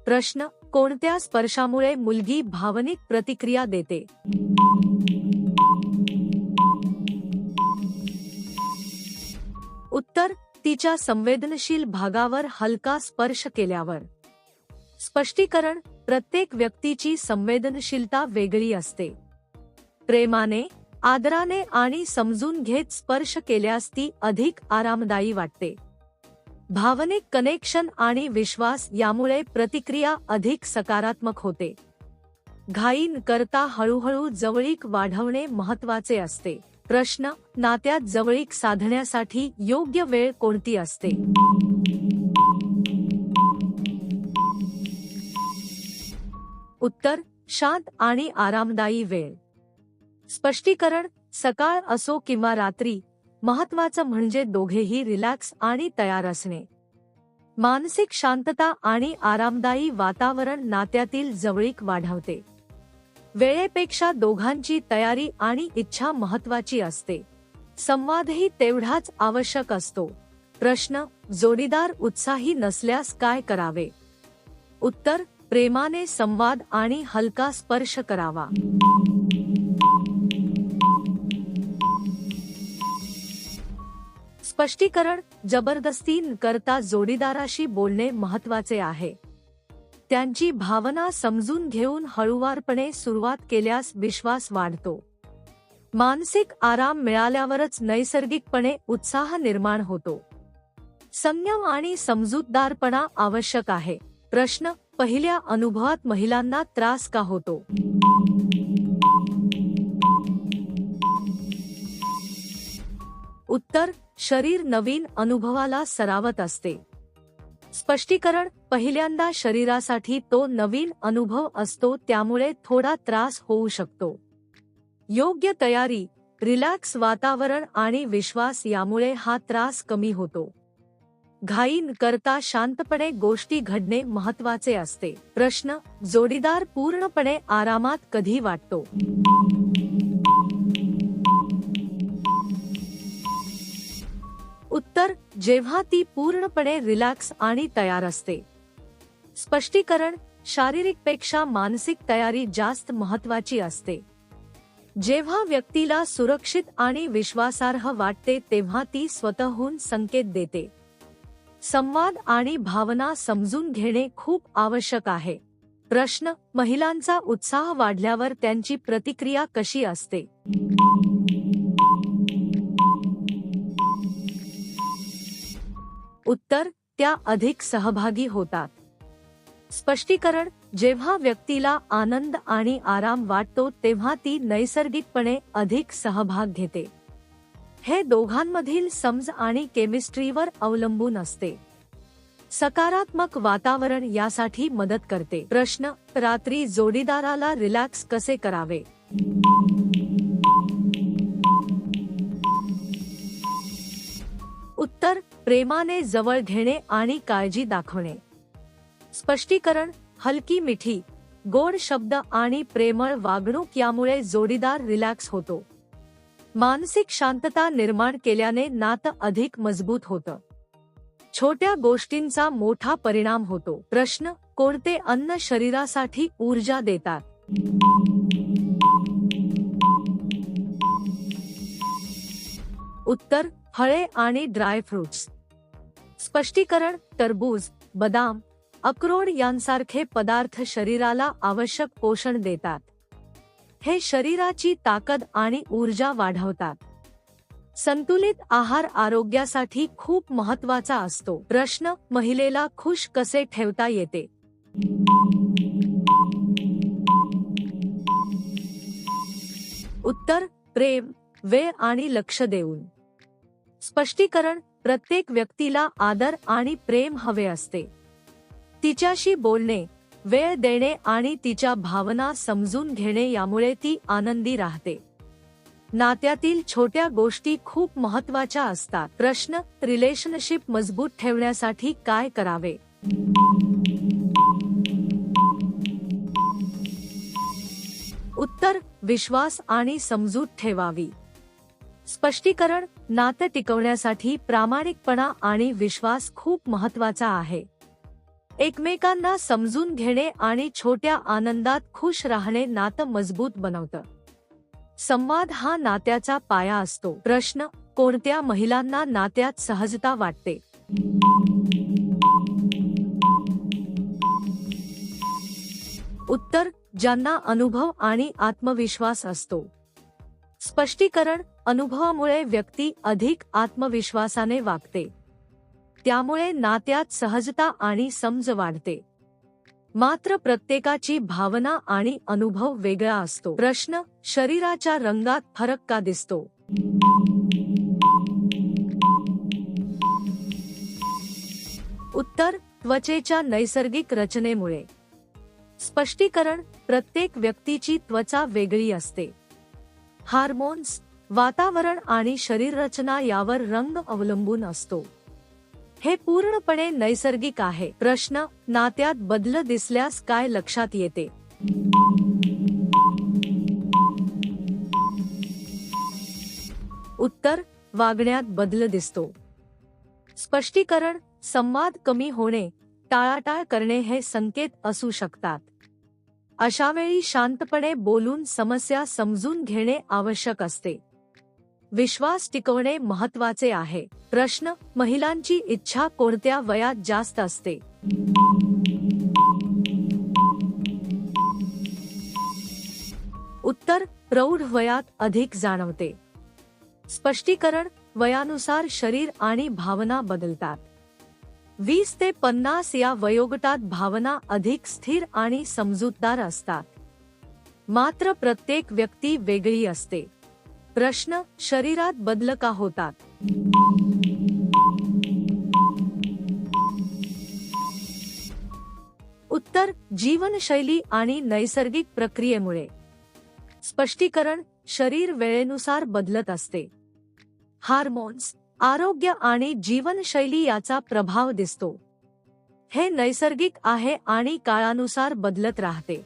प्रश्न: कोणत्या स्पर्शामुळे मुलगी भावनिक प्रतिक्रिया देते? उत्तर: तिच्या संवेदनशील भागावर हलका स्पर्श केल्यावर. स्पष्टीकरण: प्रत्येक व्यक्तीची संवेदनशीलता वेगळी असते. प्रेमाने, आदराने आणि समजून घेत स्पर्श केल्यास ती अधिक आरामदायी वाटते. भावनिक कनेक्शन आणि विश्वास यामुळे प्रतिक्रिया अधिक सकारात्मक होते. घाई न करता हळूहळू जवळीक वाढवणे महत्त्वाचे असते. प्रश्न: नात्यात जवळीक साधण्यासाठी योग्य वेळ कोणती असते? उत्तर: शांत आणि आरामदायी वेळ. स्पष्टीकरण: सकाळ असो किंवा रात्री, महत्त्वाचं म्हणजे दोघेही रिलॅक्स आणि तयार असणे. मानसिक शांतता आणि आरामदायी वातावरण नात्यातील जवळीक वाढवते. वेळेपेक्षा दोघांची तयारी आणि इच्छा महत्त्वाची असते. संवादही तेवढाच आवश्यक असतो. प्रश्न: जोडीदार उत्साही नसल्यास काय करावे? उत्तर: प्रेमाने संवाद आणि हलका स्पर्श करावा. स्पष्टीकरण: जबरदस्ती न करता जोडीदाराशी बोलणे महत्त्वाचे आहे. त्यांची भावना समजून घेऊन हळूवारपणे सुरुवात केल्यास विश्वास वाढतो. मानसिक आराम मिळाल्यावरच नैसर्गिकपणे उत्साह निर्माण होतो. संयम आणि समजूतदारपणा आवश्यक आहे. प्रश्न: पहिल्या अनुभवात महिलांना त्रास का होतो? उत्तर: शरीर नवीन अनुभवाला सरावत असते. स्पष्टीकरण: पहिल्यांदा शरीरासाठी तो नवीन अनुभव असतो, त्यामुळे थोडा त्रास होऊ शकतो. योग्य तयारी, रिलॅक्स वातावरण आणि विश्वास यामुळे हा त्रास कमी होतो. घाई न करता शांतपणे गोष्टी घडणे महत्त्वाचे असते. प्रश्न: जोडीदार पूर्णपणे आरामात कधी वाटतो? उत्तर: जेव्हा ती पूर्णपणे रिलॅक्स आणि तयार असते. स्पष्टीकरण: शारीरिकपेक्षा मानसिक तयारी जास्त महत्त्वाची असते. जेव्हा व्यक्तीला सुरक्षित आणि विश्वासार्ह वाटते तेव्हा ती स्वतःहून संकेत देते. संवाद आणि भावना समजून घेणे खूप आवश्यक आहे. प्रश्न: महिलांचा उत्साह वाढल्यावर त्यांची प्रतिक्रिया कशी असते? उत्तर: त्या अधिक सहभागी होतात. स्पष्टीकरण: जेव्हा व्यक्तीला आनंद आणि आराम वाटतो तेव्हा ती नैसर्गिकपणे अधिक सहभाग घेते. हे दोघांमधील समज आणि केमिस्ट्रीवर अवलंबून असते. सकारात्मक वातावरण यासाठी मदत करते. प्रश्न: रात्री जोडीदाराला रिलॅक्स कसे करावे? उत्तर: प्रेमाने जवळ घेणे आणि काळजी दाखवणे. स्पष्टीकरण: हलकी मिठी, गोड शब्द आणि प्रेमळ वागणूक यामुळे जोडीदार रिलॅक्स होतो. मानसिक शांतता निर्माण केल्याने नातं अधिक मजबूत होतं. छोट्या गोष्टींचा मोठा परिणाम होतो. प्रश्न: कोणते अन्न शरीरासाठी ऊर्जा देतात? उत्तर: फळे आणि ड्रायफ्रुट्स. स्पष्टीकरण: टरबूज, बदाम, अक्रोड यांसारखे पदार्थ शरीराला आवश्यक पोषण देतात. हे शरीराची ताकद आणि ऊर्जा वाढवतात. संतुलित आहार आरोग्यासाठी खूप महत्त्वाचा असतो. प्रश्न: महिलेला खुश कसे ठेवता येते? उत्तर: प्रेम, वेळ आणि लक्ष देऊन. स्पष्टीकरण: प्रत्येक व्यक्तीला आदर आणि प्रेम हवे असते. तिच्याशी बोलणे, वेळ देणे आणि तिच्या भावना समजून घेणे यामुळे ती आनंदी राहते. नात्यातील छोट्या गोष्टी खूप महत्त्वाच्या असतात. प्रश्न: रिलेशनशिप मजबूत ठेवण्यासाठी काय करावे? उत्तर: विश्वास आणि समजूत ठेवावी. स्पष्टीकरण: नातं टिकवण्यासाठी प्रामाणिकपणा आणि विश्वास खूप महत्त्वाचा आहे. एकमेकांना समजून घेणे आणि छोट्या आनंदात खुश राहणे नातं मजबूत बनवतं. संवाद हा नात्याचा पाया असतो. प्रश्न: कोणत्या महिलांना नात्यात सहजता वाटते? उत्तर: ज्यांना अनुभव आणि आत्मविश्वास असतो. स्पष्टीकरण: अनुभवामुळे व्यक्ती अधिक आत्मविश्वासाने वागते. त्यामुळे नात्यात सहजता आणि समज वाढते. मात्र प्रत्येकाची भावना आणि अनुभव वेगळा असतो. प्रश्न: शरीराच्या रंगात फरक का दिसतो? उत्तर: त्वचेच्या नैसर्गिक रचनेमुळे. स्पष्टीकरण: प्रत्येक व्यक्तीची त्वचा वेगळी असते. हार्मोन्स, वातावरण आणि शरीररचना यावर रंग अवलंबून असतो. हे पूर्णपणे नैसर्गिक आहे. प्रश्न: नात्यात बदल दिसल्यास काय लक्षात येते? उत्तर: वागण्यात बदल दिसतो. स्पष्टीकरण: संवाद कमी होणे, टाळाटाळ करणे हे संकेत असू शकतात. अशावेळी शांतपणे बोलून समस्या समजून घेणे आवश्यक असते. विश्वास टिकवणे महत्त्वाचे आहे. प्रश्न: महिलांची इच्छा कोणत्या वयात जास्त असते? उत्तर: प्रौढ वयात अधिक जाणवते. स्पष्टीकरण: वयानुसार शरीर आणि भावना बदलतात. 20 ते 50 या वयोगटात भावना अधिक स्थिर आणि समजूतदार असतात. मात्र प्रत्येक व्यक्ती वेगळी असते. प्रश्न: शरीरात बदल का होतात? उत्तर: जीवनशैली आणि नैसर्गिक प्रक्रियेमुळे. स्पष्टीकरण: शरीर वेळेनुसार बदलत असते. हार्मोन्स, आरोग्य आणि जीवनशैली याचा प्रभाव दिसतो. हे नैसर्गिक आहे आणि काळानुसार बदलत राहते.